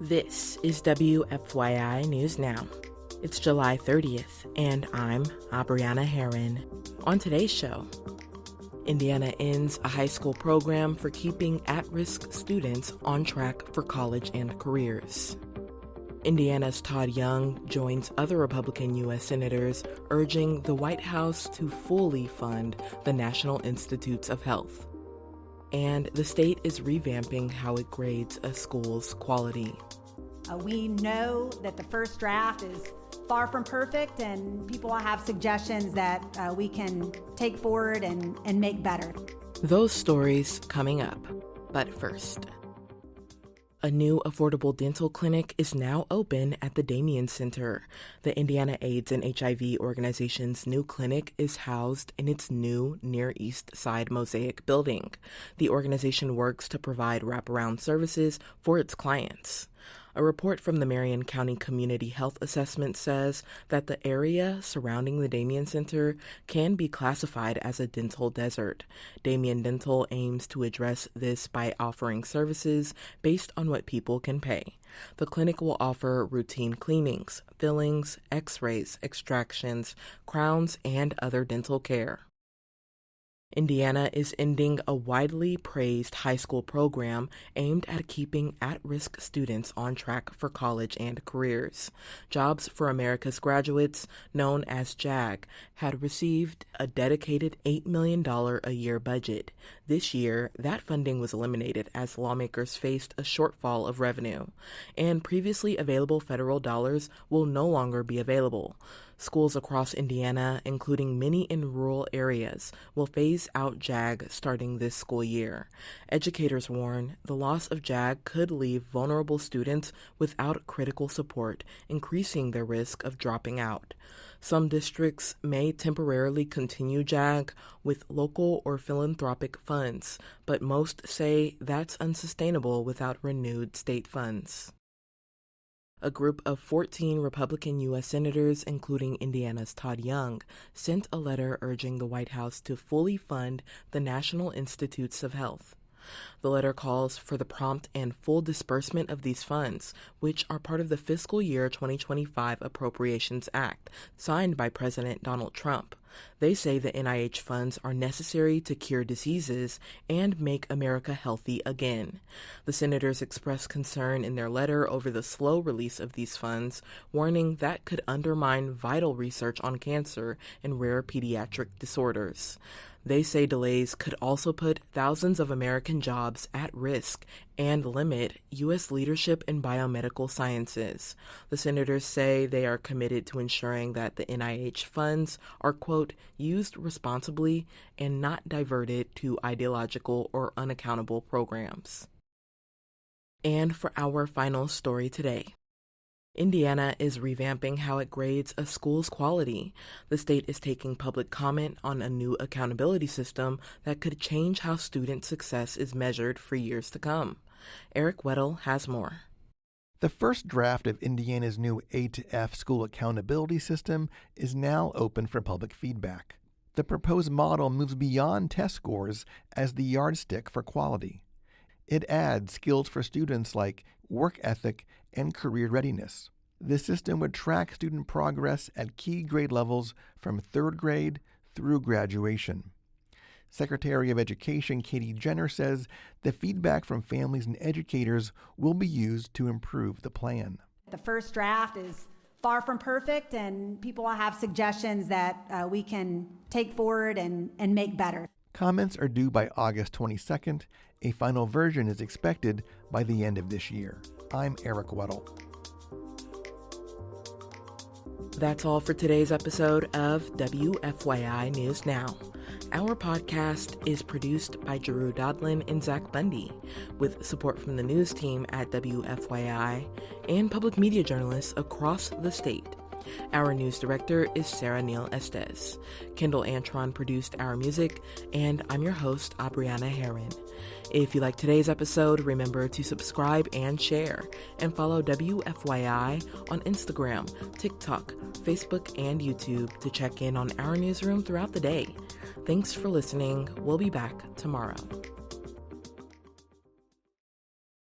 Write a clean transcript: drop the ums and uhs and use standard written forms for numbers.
This is WFYI News Now. It's July 30th, and I'm Abriana Herron. On today's show, Indiana ends a high school program for keeping at-risk students on track for college and careers. Indiana's Todd Young joins other Republican U.S. senators urging the White House to fully fund the National Institutes of Health. And the state is revamping how it grades a school's quality. We know that the first draft is far from perfect, and people have suggestions that we can take forward and make better. Those stories coming up. But first, a new affordable dental clinic is now open at the Damien Center. The Indiana AIDS and HIV organization's new clinic is housed in its new Near East Side Mosaic building. The organization works to provide wraparound services for its clients. A report from the Marion County Community Health Assessment says that the area surrounding the Damien Center can be classified as a dental desert. Damien Dental aims to address this by offering services based on what people can pay. The clinic will offer routine cleanings, fillings, x-rays, extractions, crowns, and other dental care. Indiana is ending a widely praised high school program aimed at keeping at-risk students on track for college and careers. Jobs for America's Graduates, known as JAG, had received a dedicated $8 million a year budget. This year, that funding was eliminated as lawmakers faced a shortfall of revenue, and previously available federal dollars will no longer be available. Schools across Indiana, including many in rural areas, will phase out JAG starting this school year. Educators warn the loss of JAG could leave vulnerable students without critical support, increasing their risk of dropping out. Some districts may temporarily continue JAG with local or philanthropic funds, but most say that's unsustainable without renewed state funds. A group of 14 Republican U.S. senators, including Indiana's Todd Young, sent a letter urging the White House to fully fund the National Institutes of Health. The letter calls for the prompt and full disbursement of these funds, which are part of the fiscal year 2025 Appropriations Act, signed by President Donald Trump. They say the NIH funds are necessary to cure diseases and make America healthy again. The senators expressed concern in their letter over the slow release of these funds, warning that could undermine vital research on cancer and rare pediatric disorders. They say delays could also put thousands of American jobs at risk and limit U.S. leadership in biomedical sciences. The senators say they are committed to ensuring that the NIH funds are, quote, used responsibly and not diverted to ideological or unaccountable programs. And for our final story today, Indiana is revamping how it grades a school's quality. The state is taking public comment on a new accountability system that could change how student success is measured for years to come. Eric Weddle has more. The first draft of Indiana's new A to F school accountability system is now open for public feedback. The proposed model moves beyond test scores as the yardstick for quality. It adds skills for students like work ethic and career readiness. The system would track student progress at key grade levels from third grade through graduation. Secretary of Education Katie Jenner says the feedback from families and educators will be used to improve the plan. The first draft is far from perfect, and people have suggestions that we can take forward and make better. Comments are due by August 22nd. A final version is expected by the end of this year. I'm Eric Weddle. That's all for today's episode of WFYI News Now. Our podcast is produced by Drew Daudelin and Zach Bundy, with support from the news team at WFYI and public media journalists across the state. Our news director is Sarah Neal-Estes. Kendall Antron produced our music, and I'm your host, Abriana Herron. If you like today's episode, remember to subscribe and share, and follow WFYI on Instagram, TikTok, Facebook, and YouTube to check in on our newsroom throughout the day. Thanks for listening. We'll be back tomorrow.